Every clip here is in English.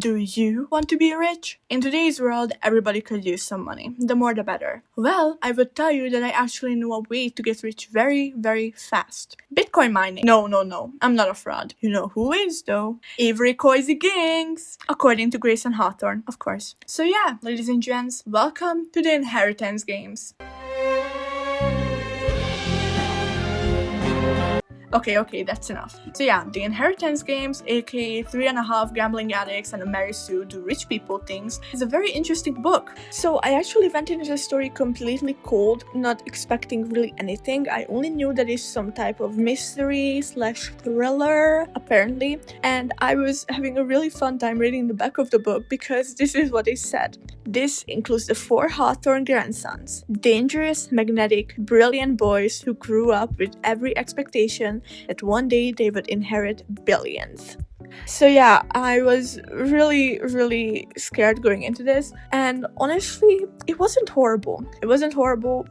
Do you want to be rich? In today's world, everybody could use some money. The more the better. Well, I would tell you that I actually know a way to get rich very, very fast. Bitcoin mining. No. I'm not a fraud. You know who is though? Avery Coisy Gings. According to Jameson Hawthorne, of course. So yeah, ladies and gents, welcome to the inheritance games. Okay, that's enough. So yeah, the inheritance games, aka 3.5 gambling addicts and a Mary Sue do rich people things, is a very interesting book. So I actually went into the story completely cold, not expecting really anything. I only knew that it's some type of mystery / thriller, apparently, and I was having a really fun time reading the back of the book because this is what it said. This includes the 4 Hawthorne grandsons, dangerous, magnetic, brilliant boys who grew up with every expectation that one day they would inherit billions. So yeah, I was really scared going into this, and honestly, it wasn't horrible.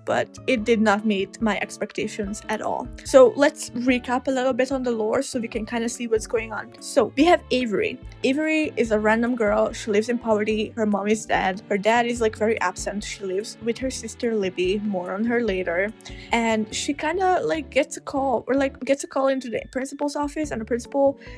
But it did not meet my expectations at all. So let's recap a little bit on the lore so we can kind of see what's going on. So we have Avery. Avery is a random girl. She lives in poverty. Her mom is dead. Her dad is like very absent. She lives with her sister Libby. More on her later. And she kind of like gets a call into the principal's office, and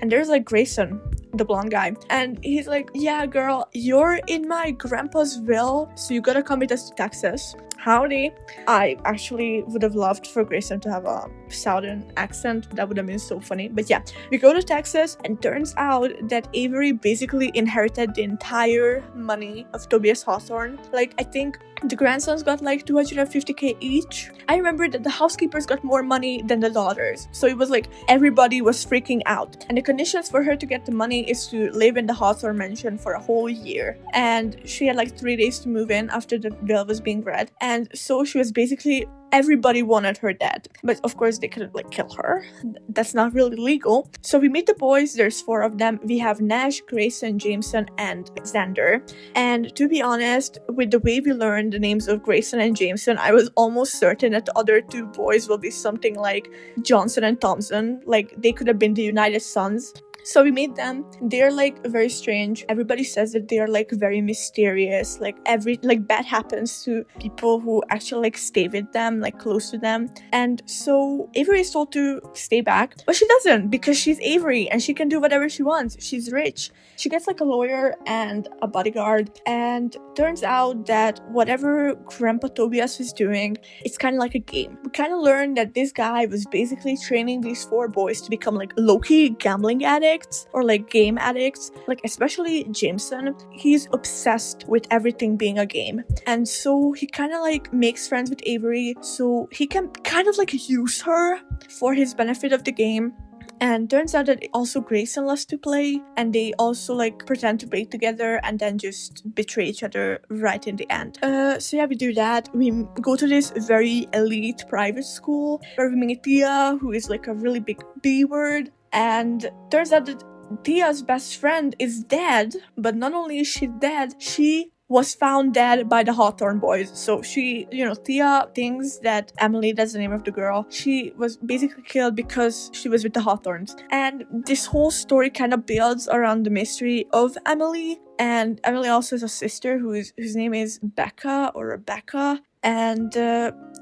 there's like Grayson, the blonde guy, and he's like, yeah girl, you're in my grandpa's will, so you gotta come with us to Texas. Howdy. I actually would have loved for Grayson to have a southern accent. That would have been so funny. But yeah, we go to Texas, and turns out that Avery basically inherited the entire money of Tobias Hawthorne. Like, I think the grandsons got like $250K each. I remember that the housekeepers got more money than the daughters. So it was like everybody was freaking out. And the conditions for her to get the money is to live in the Hawthorne mansion for a whole year. And she had like 3 days to move in after the will was being read. And so she was basically, everybody wanted her dead. But of course they couldn't like kill her. That's not really legal. So we meet the boys. There's 4 of them. We have Nash, Grayson, Jameson, and Xander. And to be honest, with the way we learned the names of Grayson and Jameson, I was almost certain that the other 2 boys will be something like Johnson and Thompson. Like, they could have been the United Sons. So we meet them. They're like very strange. Everybody says that they're like very mysterious. Like bad happens to people who actually like stay with them, like close to them. And so Avery is told to stay back, but she doesn't, because she's Avery and she can do whatever she wants. She's rich. She gets like a lawyer and a bodyguard, and turns out that whatever Grandpa Tobias is doing, it's kind of like a game. We kind of learned that this guy was basically training these 4 boys to become like low-key gambling addicts or like game addicts. Like, especially Jameson, he's obsessed with everything being a game, and so he kind of like makes friends with Avery so he can kind of like use her for his benefit of the game. And turns out that also Grayson loves to play, and they also like pretend to play together and then just betray each other right in the end. So yeah, we do that. We go to this very elite private school where we meet Tia, who is like a really big B word. And turns out that Tia's best friend is dead, but not only is she dead, she was found dead by the Hawthorne boys. So she, Tia thinks that Emily, that's the name of the girl, she was basically killed because she was with the Hawthornes. And this whole story kind of builds around the mystery of Emily. And Emily also has a sister whose name is Becca or Rebecca. And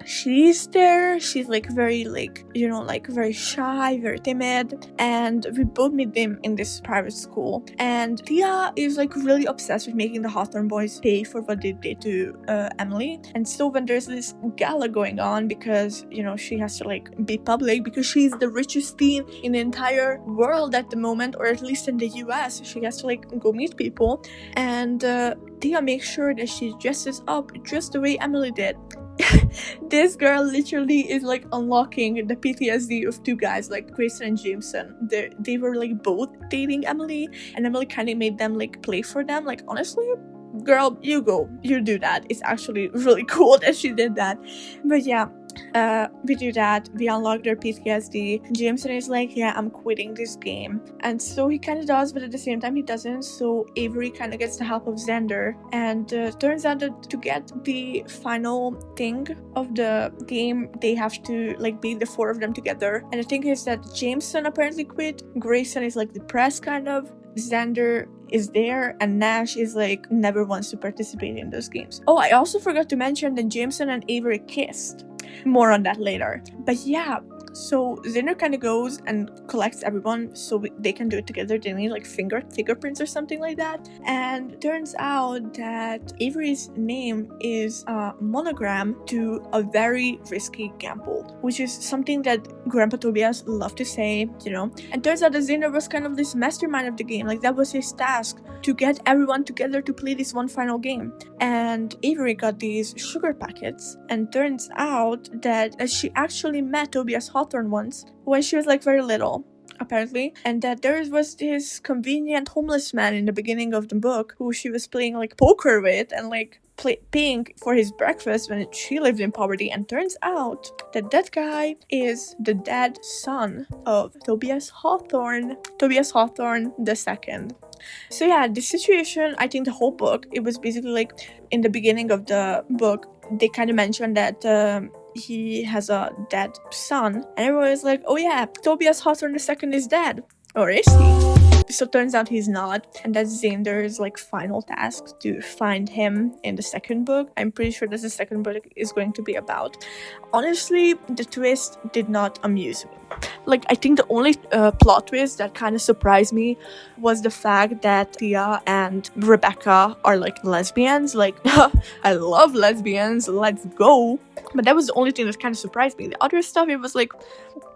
she's there. She's like very very shy, very timid, and we both meet them in this private school. And Tia is like really obsessed with making the Hawthorne boys pay for what they did to Emily. And so when there's this gala going on, because she has to like be public because she's the richest teen in the entire world at the moment, or at least in the US, she has to like go meet people. And Tia makes sure that she dresses up just the way Emily did. This girl literally is like unlocking the PTSD of 2 guys, like Grayson and Jameson. They were like both dating Emily, and Emily kind of made them like play for them. Like, honestly, girl, you do that. It's actually really cool that she did that. But yeah, we do that. We unlock their PTSD. Jameson is like, yeah, I'm quitting this game. And so he kind of does, but at the same time he doesn't. So Avery kind of gets the help of Xander. And turns out that to get the final thing of the game, they have to like be the 4 of them together. And the thing is that Jameson apparently quit. Grayson is like depressed kind of. Xander is there, and Nash is like never wants to participate in those games. Oh, I also forgot to mention that Jameson and Avery kissed. More on that later. But yeah, so Xander kind of goes and collects everyone so they can do it together. They need like fingerprints or something like that. And turns out that Avery's name is a monogram to a very risky gamble, which is something that Grandpa Tobias loved to say, you know. And turns out that Xander was kind of this mastermind of the game. Like that was his task, to get everyone together to play this one final game. And Avery got these sugar packets, and turns out that she actually met Tobias Hawthorne once when she was like very little, apparently, and that there was this convenient homeless man in the beginning of the book who she was playing like poker with and like paying for his breakfast when she lived in poverty. And turns out that that guy is the dead son of Tobias Hawthorne II. So yeah, the situation, I think the whole book, it was basically like in the beginning of the book, they kind of mentioned that he has a dead son, and everyone was like, oh yeah, Tobias Hawthorne II is dead. Or is he? So turns out he's not, and that's Xander's like final task, to find him in the second book. I'm pretty sure that's the second book is going to be about. Honestly, the twist did not amuse me. Like, I think the only plot twist that kind of surprised me was the fact that Thea and Rebecca are like lesbians. Like, I love lesbians, let's go. But that was the only thing that kind of surprised me. The other stuff, it was like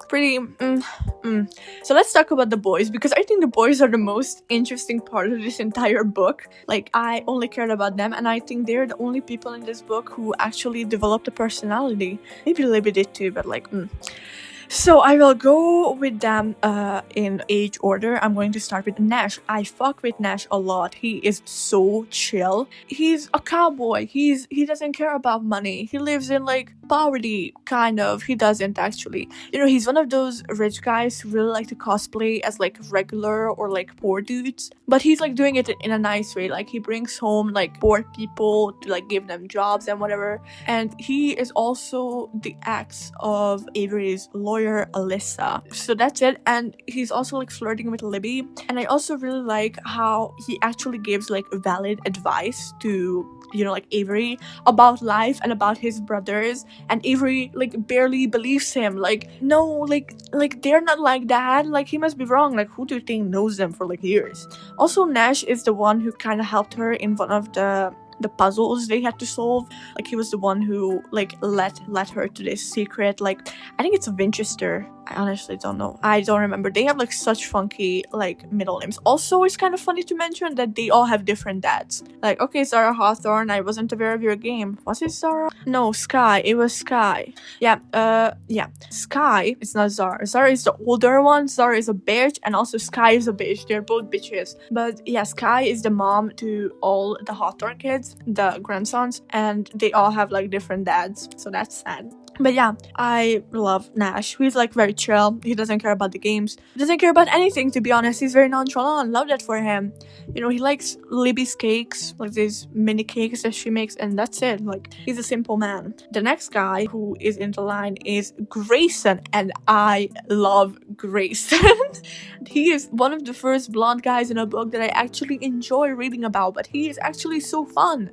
pretty So let's talk about the boys, because I think the boys are the most interesting part of this entire book. Like, I only cared about them, and I think they're the only people in this book who actually developed a personality. Maybe Libby did too, but like So I will go with them in age order. I'm going to start with Nash. I fuck with Nash a lot. He is so chill. He's a cowboy. He doesn't care about money. He lives in like poverty, kind of. He doesn't actually. You know, he's one of those rich guys who really like to cosplay as like regular or like poor dudes. But he's like doing it in a nice way. Like, he brings home like poor people to like give them jobs and whatever. And he is also the ex of Avery's lawyer, Alyssa. So that's it. And he's also like flirting with Libby. And I also really like how he actually gives like valid advice to, you know, like Avery about life and about his brothers. And Avery like barely believes him. Like, no, like they're not like that. Like, he must be wrong. Like, who do you think knows them for like years? Also, Nash is the one who kind of helped her in one of the puzzles they had to solve. Like, he was the one who like led her to this secret, like, I think it's a Winchester. I honestly don't know. I don't remember. They have like such funky like middle names. Also, it's kind of funny to mention that they all have different dads. Like, okay, Zara Hawthorne, I wasn't aware of your game. Was it Zara? No, Sky. It was Sky. Yeah, Sky, it's not Zara. Zara is the older one. Zara is a bitch, and also Sky is a bitch. They're both bitches. But yeah, Sky is the mom to all the Hawthorne kids, the grandsons, and they all have like different dads. So that's sad. But yeah, I love Nash. He's like very chill. He doesn't care about the games. He doesn't care about anything, to be honest. He's very nonchalant. Love that for him. You know, he likes Libby's cakes, like these mini cakes that she makes, and that's it. Like, he's a simple man. The next guy who is in the line is Grayson, and I love Grayson. He is one of the first blonde guys in a book that I actually enjoy reading about, but he is actually so fun.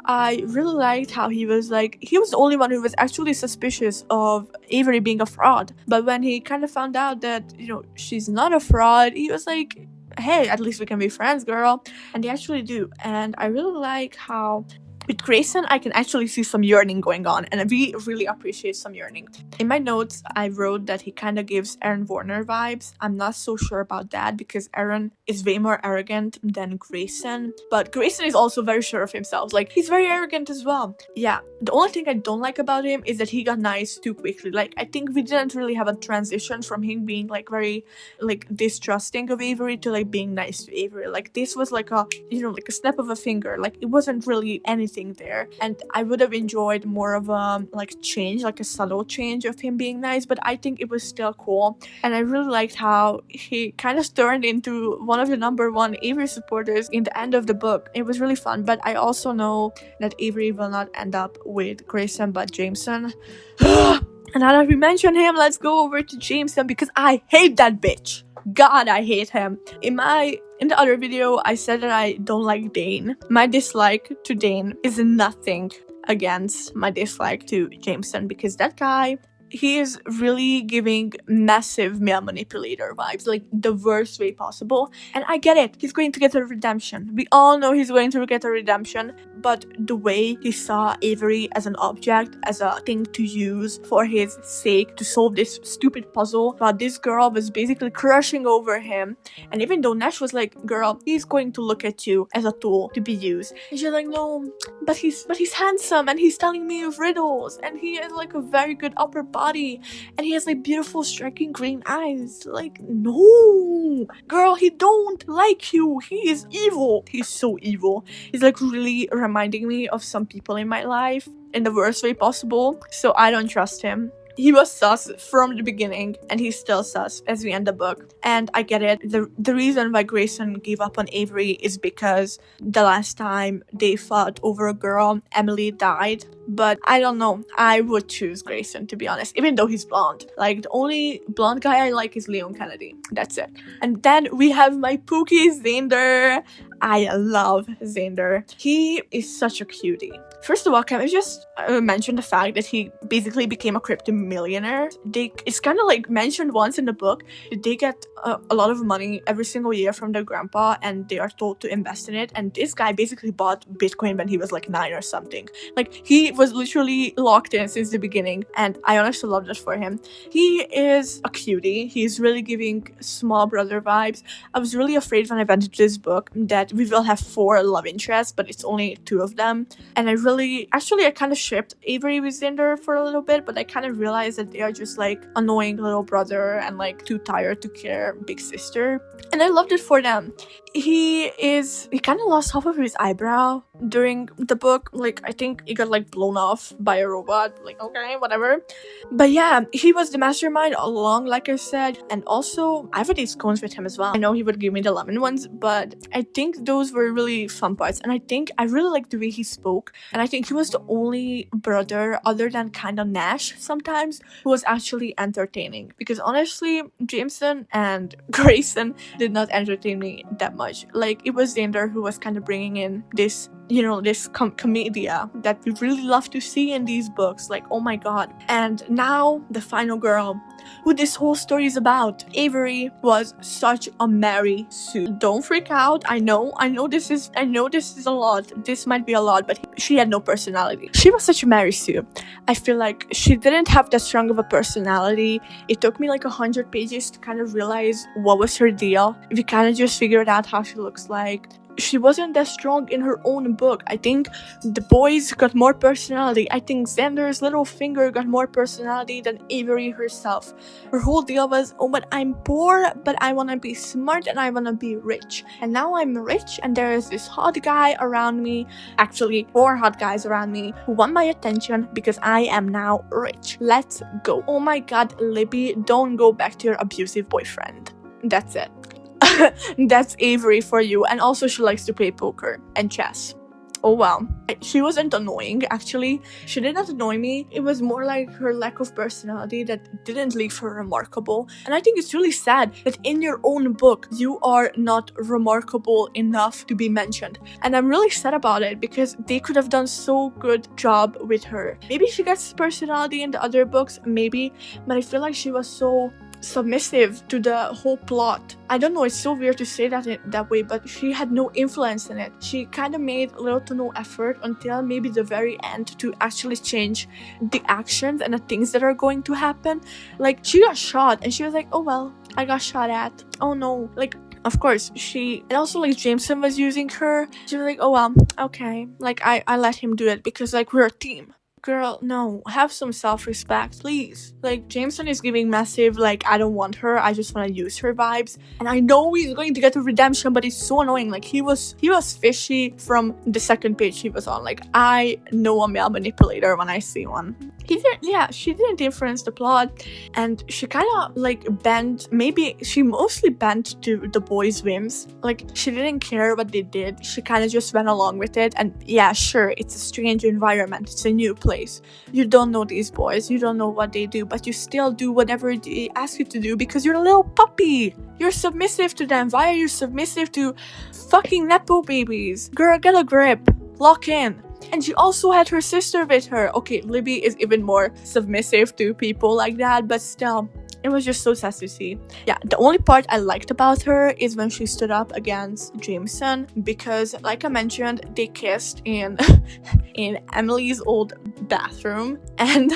I really liked how he was the only one who was actually suspicious of Avery being a fraud. But when he kind of found out that, you know, she's not a fraud, he was like, hey, at least we can be friends, girl. And they actually do. And I really like how with Grayson, I can actually see some yearning going on, and we really appreciate some yearning. In my notes, I wrote that he kind of gives Aaron Warner vibes. I'm not so sure about that, because Aaron is way more arrogant than Grayson, but Grayson is also very sure of himself. Like, he's very arrogant as well. Yeah, the only thing I don't like about him is that he got nice too quickly. Like, I think we didn't really have a transition from him being like very like distrusting of Avery to like being nice to Avery. Like, this was like a, you know, like a snap of a finger. Like, it wasn't really anything there, and I would have enjoyed more of a like change, like a subtle change of him being nice, but I think it was still cool. And I really liked how he kind of turned into one of the number one Avery supporters in the end of the book. It was really fun. But I also know that Avery will not end up with Grayson but Jameson. And now that we mention him, let's go over to Jameson, because I hate that bitch. God, I hate him. In my In the other video, I said that I don't like Dane. My dislike to Dane is nothing against my dislike to Jameson, because that guy, he is really giving massive male manipulator vibes, like the worst way possible. And I get it. He's going to get a redemption. We all know he's going to get a redemption. But the way he saw Avery as an object, as a thing to use for his sake to solve this stupid puzzle, while this girl was basically crushing over him. And even though Nash was like, girl, he's going to look at you as a tool to be used. And she's like, no, but he's handsome and he's telling me riddles and he has like a very good upper body and he has like beautiful striking green eyes. Like, no, girl, he don't like you. He is evil. He's so evil. He's like really reminding me of some people in my life in the worst way possible. So I don't trust him. He was sus from the beginning, and he's still sus as we end the book. And I get it. The reason why Grayson gave up on Avery is because the last time they fought over a girl, Emily died. But I don't know. I would choose Grayson, to be honest, even though he's blonde. Like, the only blonde guy I like is Leon Kennedy. That's it. And then we have my Pookie Xander. I love Xander. He is such a cutie. First of all, can I just mention the fact that he basically became a crypto millionaire? It's kind of like mentioned once in the book that they get a lot of money every single year from their grandpa and they are told to invest in it. And this guy basically bought Bitcoin when he was like 9 or something. Like, he was literally locked in since the beginning, and I honestly love that for him. He is a cutie. He's really giving small brother vibes. I was really afraid when I went into this book that we will have 4 love interests, but it's only 2 of them. And I kind of shipped Avery with Xander for a little bit, but I kind of realized that they are just like annoying little brother and like too tired to care big sister. And I loved it for them. He kind of lost half of his eyebrow during the book. Like, I think he got like blown off by a robot. Like, okay, whatever. But yeah, he was the mastermind all along, like I said. And also, I would eat scones with him as well. I know he would give me the lemon ones, but I think those were really fun parts. And I think I really liked the way he spoke. And I think he was the only brother, other than kind of Nash sometimes, who was actually entertaining. Because honestly, Jameson and Grayson did not entertain me that much. Like, it was Xander who was kind of bringing in this, you know, this comedia that we really love to see in these books. Like, oh my god. And now the final girl who this whole story is about. Avery was such a Mary Sue. Don't freak out. I know this is a lot. This might be a lot, but she had no personality. She was such a Mary Sue. I feel like she didn't have that strong of a personality. It took me like 100 pages to kind of realize what was her deal. We kind of just figured out how she looks like. She wasn't that strong in her own book. I think the boys got more personality. I think Xander's little finger got more personality than Avery herself. Her whole deal was, oh, but I'm poor, but I want to be smart and I want to be rich. And now I'm rich and there is this hot guy around me. Actually, 4 hot guys around me who want my attention because I am now rich. Let's go. Oh my god, Libby, don't go back to your abusive boyfriend. That's it. That's Avery for you. And also, she likes to play poker and chess. Oh well. She wasn't annoying, actually. She did not annoy me. It was more like her lack of personality that didn't leave her remarkable. And I think it's really sad that in your own book, you are not remarkable enough to be mentioned. And I'm really sad about it because they could have done so good job with her. Maybe she gets personality in the other books, maybe. But I feel like she was so submissive to the whole plot. I don't know, it's so weird to say that way, but she had no influence in it. She kind of made little to no effort until maybe the very end to actually change the actions and the things that are going to happen. Like, she got shot and she was like, oh well, I got shot at. Oh no. Like, of course, and also like Jameson was using her. She was like, oh well, okay. Like, I let him do it because like we're a team. Girl, no, have some self-respect, please. Like, Jameson is giving massive, like, I don't want her, I just want to use her vibes. And I know he's going to get a redemption, but it's so annoying. Like, he was fishy from the second page he was on. Like, I know a male manipulator when I see one. She didn't influence the plot, and she kind of like she mostly bent to the boys' whims. Like, she didn't care what they did, she kind of just went along with it. And yeah, sure, it's a strange environment, it's a new place. place. You don't know these boys, you don't know what they do, but you still do whatever they ask you to do because you're a little puppy. You're submissive to them. Why are you submissive to fucking nepo babies? Girl, get a grip. Lock in. And she also had her sister with her. Okay, Libby is even more submissive to people like that, but still, it was just so sad to see. Yeah, the only part I liked about her is when she stood up against Jameson, because like I mentioned, they kissed in in Emily's old bathroom, and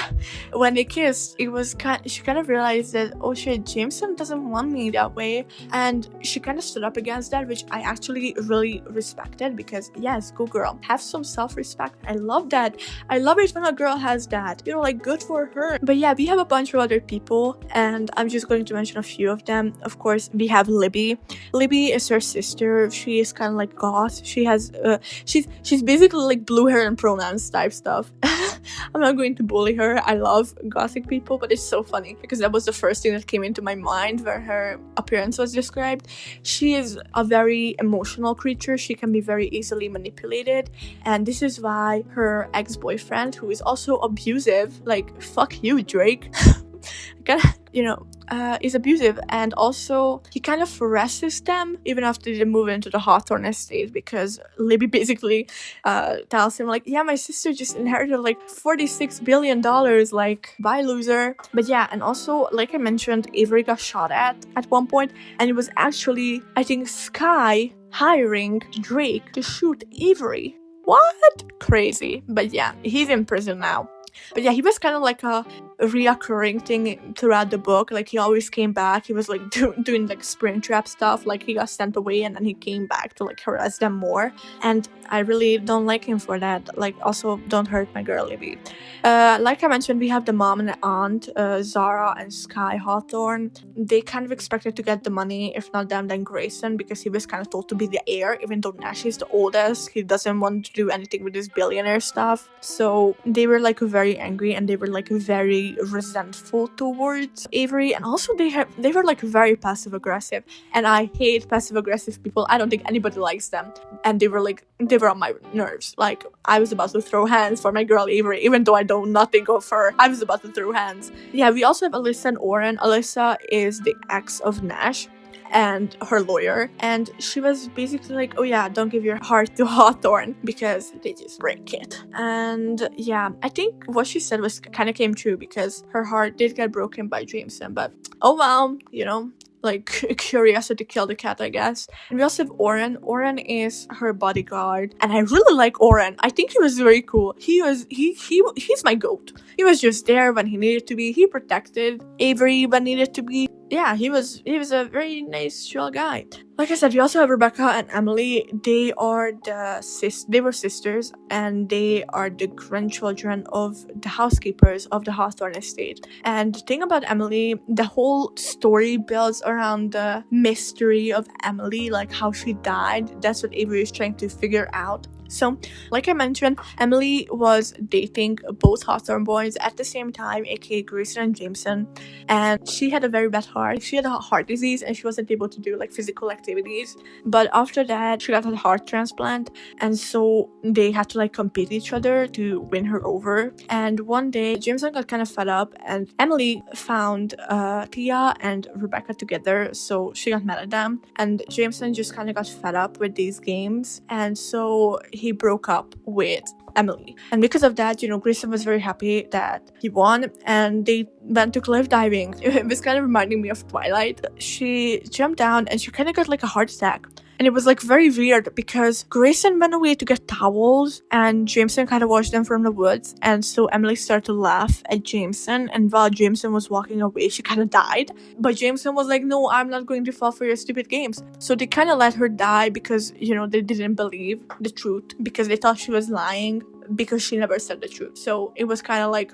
when they kissed, she kind of realized that, oh shit, Jameson doesn't want me that way, and she kind of stood up against that, which I actually really respected, because yes, go girl, have some self-respect. I love that. I love it when a girl has that, you know, like, good for her. But yeah, we have a bunch of other people, and I'm just going to mention a few of them. Of course, we have Libby. Libby is her sister. She is kind of like goth. She has she's basically like blue hair and pronouns type stuff. I'm not going to bully her. I love gothic people, but it's so funny because that was the first thing that came into my mind when her appearance was described. She is a very emotional creature. She can be very easily manipulated, and this is why her ex-boyfriend, who is also abusive, like, fuck you, Drake, is abusive, and also he kind of harasses them even after they move into the Hawthorne estate, because Libby basically tells him, like, yeah, my sister just inherited like $46 billion, like, bye, loser. But yeah, and also, like I mentioned, Avery got shot at one point, and it was actually, I think, Sky hiring Drake to shoot Avery. What? Crazy. But yeah, he's in prison now. But yeah, he was kind of like a reoccurring thing throughout the book. Like, he always came back. He was like doing like Springtrap stuff. Like, he got sent away and then he came back to like harass them more. And I really don't like him for that. Like, also, don't hurt my girl Libby. Like I mentioned, we have the mom and the aunt, Zara and Sky Hawthorne. They kind of expected to get the money, if not them, then Grayson, because he was kind of told to be the heir, even though Nash is the oldest. He doesn't want to do anything with this billionaire stuff. So they were like very angry, and they were like very resentful towards Avery, and also they were like very passive aggressive, and I hate passive aggressive people. I don't think anybody likes them, and they were on my nerves. Like, I was about to throw hands for my girl Avery, even though I know nothing of her. I was about to throw hands. Yeah, we also have Alyssa and Oren. Alyssa is the ex of Nash and her lawyer, and she was basically like, oh yeah, don't give your heart to Hawthorne because they just break it. And yeah, I think what she said was kind of came true, because her heart did get broken by Jameson, but oh well, you know, like, curiosity killed the cat, I guess. And we also have Oren. Oren is her bodyguard, and I really like Oren. I think he was very cool. He's my goat. He was just there when he needed to be. He protected Avery when needed to be. Yeah, he was a very nice, chill guy. Like I said, we also have Rebecca and Emily. They were sisters, and they are the grandchildren of the housekeepers of the Hawthorne estate. And the thing about Emily, the whole story builds around the mystery of Emily, like how she died. That's what Avery is trying to figure out. So, like I mentioned, Emily was dating both Hawthorne boys at the same time, aka Grayson and Jameson, and she had a very bad heart. She had a heart disease, and she wasn't able to do like physical activities. But after that, she got a heart transplant, and so they had to like compete each other to win her over. And one day, Jameson got kind of fed up, and Emily found Tia and Rebecca together, so she got mad at them. And Jameson just kind of got fed up with these games, and so he broke up with Emily. And because of that, you know, Grayson was very happy that he won, and they went to cliff diving. It was kind of reminding me of Twilight. She jumped down and she kind of got like a heart attack. And it was like very weird because Grayson went away to get towels and Jameson kind of watched them from the woods. And so Emily started to laugh at Jameson. And while Jameson was walking away, she kind of died. But Jameson was like, no, I'm not going to fall for your stupid games. So they kind of let her die because, you know, they didn't believe the truth because they thought she was lying because she never said the truth. So it was kind of like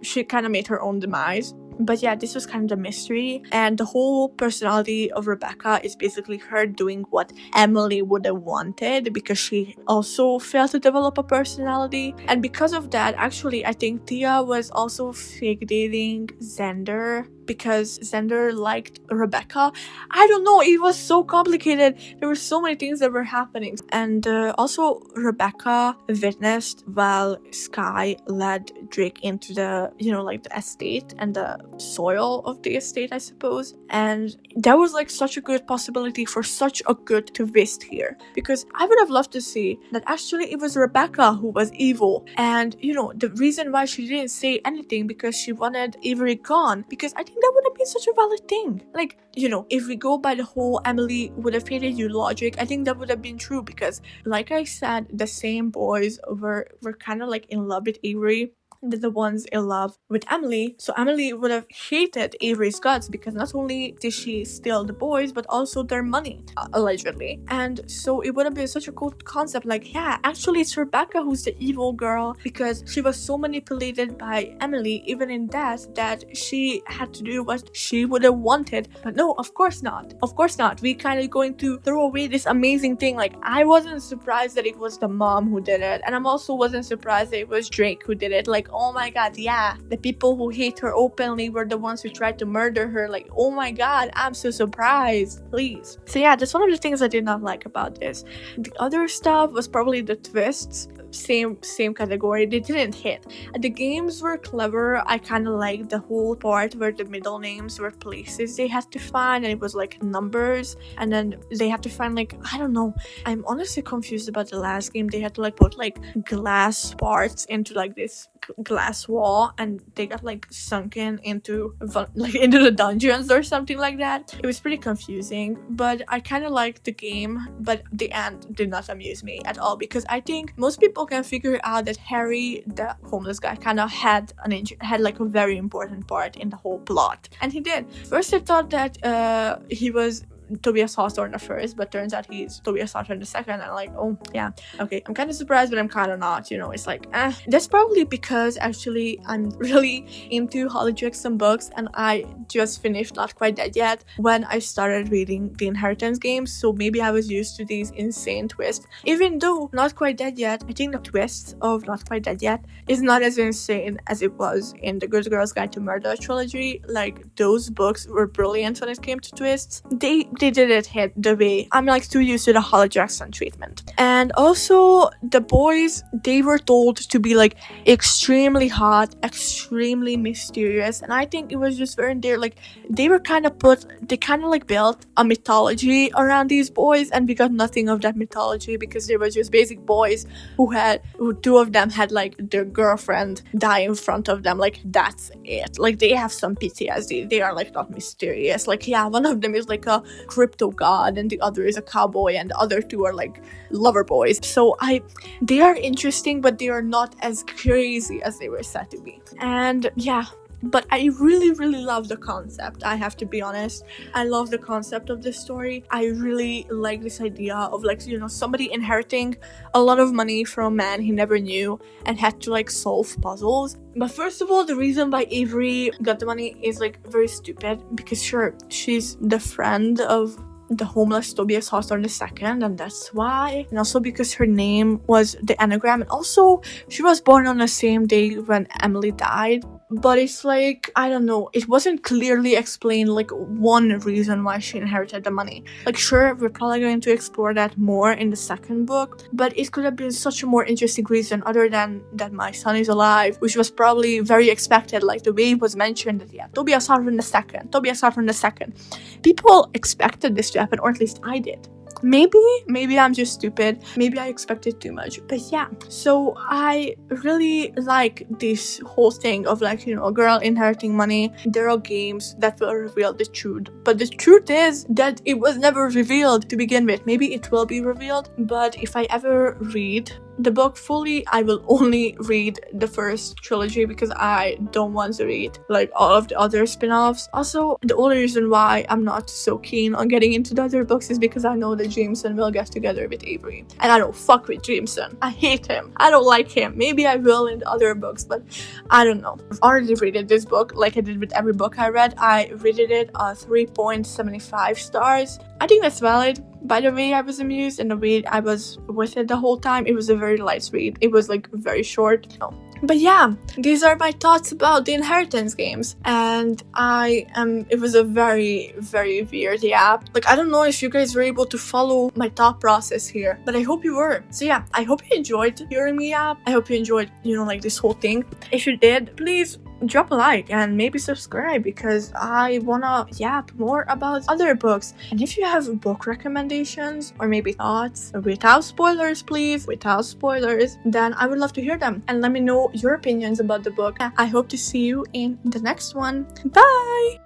she kind of made her own demise. But yeah, this was kind of the mystery, and the whole personality of Rebecca is basically her doing what Emily would have wanted because she also failed to develop a personality. And because of that, actually, I think Tia was also fake dating Xander because Xander liked Rebecca. I don't know, it was so complicated. There were so many things that were happening. And also Rebecca witnessed while Sky led Drake into the, like the estate and the soil of the estate, I suppose. And that was like such a good possibility for such a good twist here, because I would have loved to see that actually it was Rebecca who was evil. And the reason why she didn't say anything because she wanted Avery gone, because I think that would have been such a valid thing. Like, if we go by the whole Emily would have hated you logic, I think that would have been true, because like I said, the same boys were kind of like in love with Avery, the ones in love with Emily. So Emily would have hated Avery's guts, because not only did she steal the boys, but also their money, allegedly. And so it would have been such a cool concept, like, yeah, actually it's Rebecca who's the evil girl, because she was so manipulated by Emily, even in death, that she had to do what she would have wanted. But no, of course not. Of course not. We kind of going to throw away this amazing thing. Like, I wasn't surprised that it was the mom who did it, and I'm also wasn't surprised that it was Drake who did it. Like, oh my god, yeah, the people who hate her openly were the ones who tried to murder her. Like, oh my god, I'm so surprised, please. So yeah, that's one of the things I did not like about this. The other stuff was probably the twists. Same category. They didn't hit. The games were clever. I kind of liked the whole part where the middle names were places they had to find, and it was like numbers, and then they had to find, like, I don't know, I'm honestly confused about the last game. They had to like put like glass parts into like this glass wall, and they got like sunken into the dungeons or something like that. It was pretty confusing, but I kind of liked the game. But the end did not amuse me at all, because I think most people can figure out that Harry, the homeless guy, kind of had like a very important part in the whole plot, and he did. First I thought that he was Tobias Hawthorne at first, but turns out he's Tobias Hawthorne the second, and like, oh yeah, okay, I'm kind of surprised, but I'm kind of not, it's like, that's probably because actually I'm really into Holly Jackson books, and I just finished Not Quite Dead Yet when I started reading the Inheritance games, so maybe I was used to these insane twists. Even though Not Quite Dead Yet, I think the twist of Not Quite Dead Yet is not as insane as it was in the Good Girl's Guide to Murder trilogy. Like, those books were brilliant when it came to twists. They didn't hit the way I'm like too used to the Holly Jackson treatment. And also the boys, they were told to be like extremely hot, extremely mysterious, and I think it was just very there, like they kind of built a mythology around these boys, and we got nothing of that mythology, because they were just basic boys who two of them had like their girlfriend die in front of them. Like, that's it. Like, they have some PTSD. They are like not mysterious. Like, yeah, one of them is like a crypto god, and the other is a cowboy, and the other two are like lover boys. So they are interesting, but they are not as crazy as they were said to be. And yeah, but I really, really love the concept. I have to be honest. I love the concept of this story. I really like this idea of like, somebody inheriting a lot of money from a man he never knew and had to like solve puzzles. But first of all, the reason why Avery got the money is like very stupid, because sure, she's the friend of the homeless Tobias Hawthorne II, and that's why. And also because her name was the anagram, and also she was born on the same day when Emily died. But it's like, I don't know, it wasn't clearly explained like one reason why she inherited the money. Like, sure, we're probably going to explore that more in the second book, but it could have been such a more interesting reason other than that my son is alive, which was probably very expected. Like, the way it was mentioned that, yeah, Tobias Hawthorne II. People expected this to happen, or at least I did. Maybe I'm just stupid. Maybe I expected too much. But yeah, so I really like this whole thing of like, a girl inheriting money. There are games that will reveal the truth. But the truth is that it was never revealed to begin with. Maybe it will be revealed. But if I ever read the book fully, I will only read the first trilogy, because I don't want to read like all of the other spin-offs. Also, the only reason why I'm not so keen on getting into the other books is because I know that Jameson will get together with Avery, and I don't fuck with Jameson. I hate him. I don't like him. Maybe I will in the other books, but I don't know. I've already rated this book like I did with every book I read. I rated it 3.75 stars. I think that's valid. By the way I was amused and the way I was with it the whole time, it was a very light read. It was like very short. But yeah, these are my thoughts about the inheritance games, and it was a very, very weird app. Like, I don't know if you guys were able to follow my thought process here, but I hope you were. So yeah, I hope you enjoyed hearing me out. I hope you enjoyed, like, this whole thing. If you did, please drop a like and maybe subscribe, because I wanna yap more about other books. And if you have book recommendations or maybe thoughts without spoilers, please, without spoilers, then I would love to hear them, and let me know your opinions about the book. I hope to see you in the next one. Bye!